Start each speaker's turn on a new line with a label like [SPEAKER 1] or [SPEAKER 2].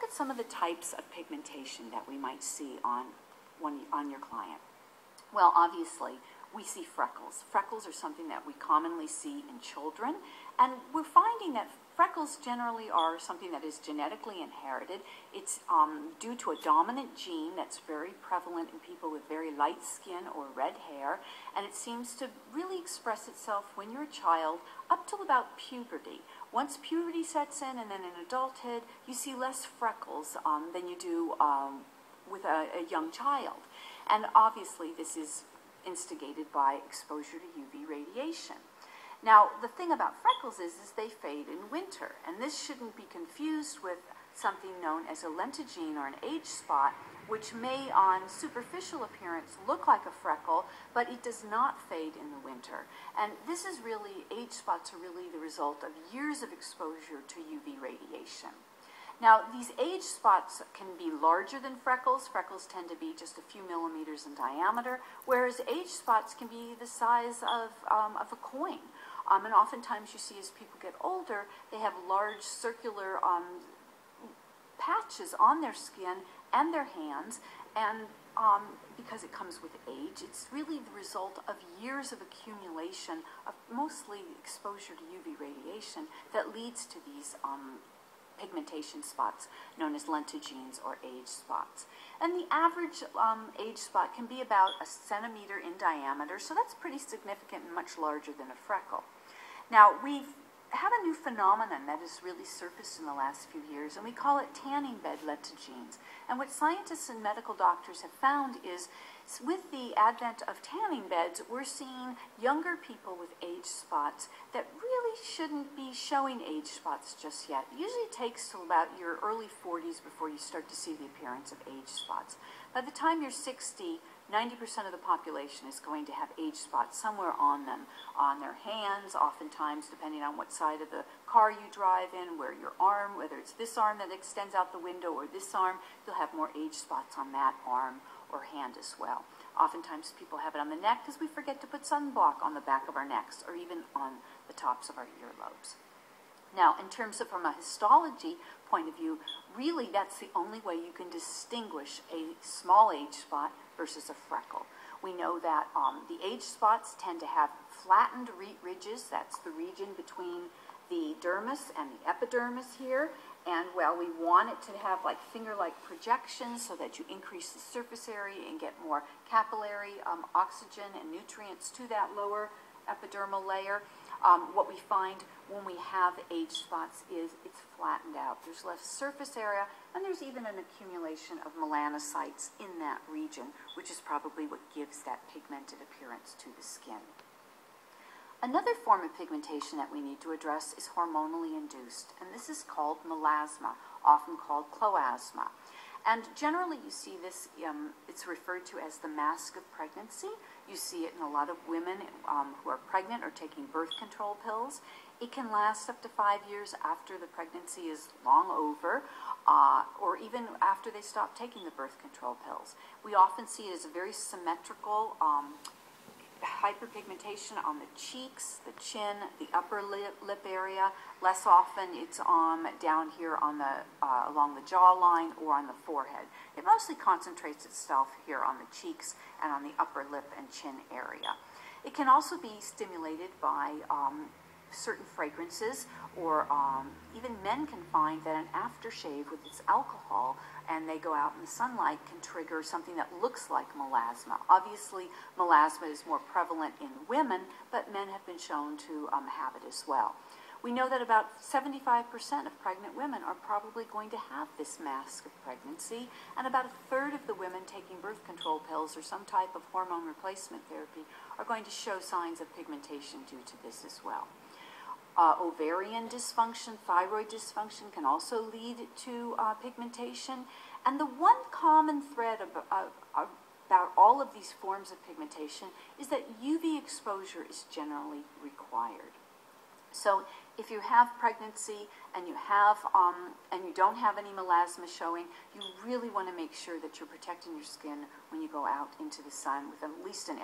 [SPEAKER 1] look at some of the types of pigmentation that we might see on your client. Well, obviously, we see freckles. Freckles are something that we commonly see in children, and we're finding that freckles generally are something that is genetically inherited. It's due to a dominant gene that's very prevalent in people with very light skin or red hair, and it seems to really express itself when you're a child up till about puberty. Once puberty sets in and then in adulthood, you see less freckles than you do with a young child. And obviously this is instigated by exposure to UV radiation. Now, the thing about freckles is they fade in winter, and this shouldn't be confused with something known as a lentigine or an age spot, which may on superficial appearance look like a freckle, but it does not fade in the winter. And this is really, age spots are really the result of years of exposure to UV radiation. Now, these age spots can be larger than freckles. Freckles tend to be just a few millimeters in diameter, whereas age spots can be the size of a coin. And oftentimes you see as people get older, they have large circular patches on their skin and their hands, and because it comes with age, it's really the result of years of accumulation of mostly exposure to UV radiation that leads to these pigmentation spots known as lentigines or age spots. And the average age spot can be about a centimeter in diameter, so that's pretty significant and much larger than a freckle. Now, we have a new phenomenon that has really surfaced in the last few years, and we call it tanning bed lentigines. And what scientists and medical doctors have found is with the advent of tanning beds, we're seeing younger people with age spots that really shouldn't be showing age spots just yet. It usually takes till about your early 40s before you start to see the appearance of age spots. By the time you're 60, 90% of the population is going to have age spots somewhere on them, on their hands, oftentimes depending on what side of the car you drive in, where your arm, whether it's this arm that extends out the window or this arm, you'll have more age spots on that arm or hand as well. Oftentimes people have it on the neck because we forget to put sunblock on the back of our necks or even on the tops of our earlobes. Now, in terms of from a histology point of view, really that's the only way you can distinguish a small age spot versus a freckle. We know that the age spots tend to have flattened ridges. That's the region between the dermis and the epidermis here. And well, we want it to have like finger-like projections so that you increase the surface area and get more capillary oxygen and nutrients to that lower epidermal layer. What we find when we have age spots is it's flattened out. There's less surface area, and there's even an accumulation of melanocytes in that region, which is probably what gives that pigmented appearance to the skin. Another form of pigmentation that we need to address is hormonally induced, and this is called melasma, often called chloasma. And generally you see this, it's referred to as the mask of pregnancy. You see it in a lot of women who are pregnant or taking birth control pills. It can last up to 5 years after the pregnancy is long over, or even after they stop taking the birth control pills. We often see it as a very symmetrical hyperpigmentation on the cheeks, the chin, the upper lip area. Less often it's down here on the along the jawline or on the forehead. It mostly concentrates itself here on the cheeks and on the upper lip and chin area. It can also be stimulated by certain fragrances, or even men can find that an aftershave with its alcohol and they go out in the sunlight can trigger something that looks like melasma. Obviously, melasma is more prevalent in women, but men have been shown to have it as well. We know that about 75% of pregnant women are probably going to have this mask of pregnancy, and about a third of the women taking birth control pills or some type of hormone replacement therapy are going to show signs of pigmentation due to this as well. Ovarian dysfunction, thyroid dysfunction can also lead to pigmentation. And the one common thread about all of these forms of pigmentation is that UV exposure is generally required. So if you have pregnancy and you have and you don't have any melasma showing, you really want to make sure that you're protecting your skin when you go out into the sun with at least an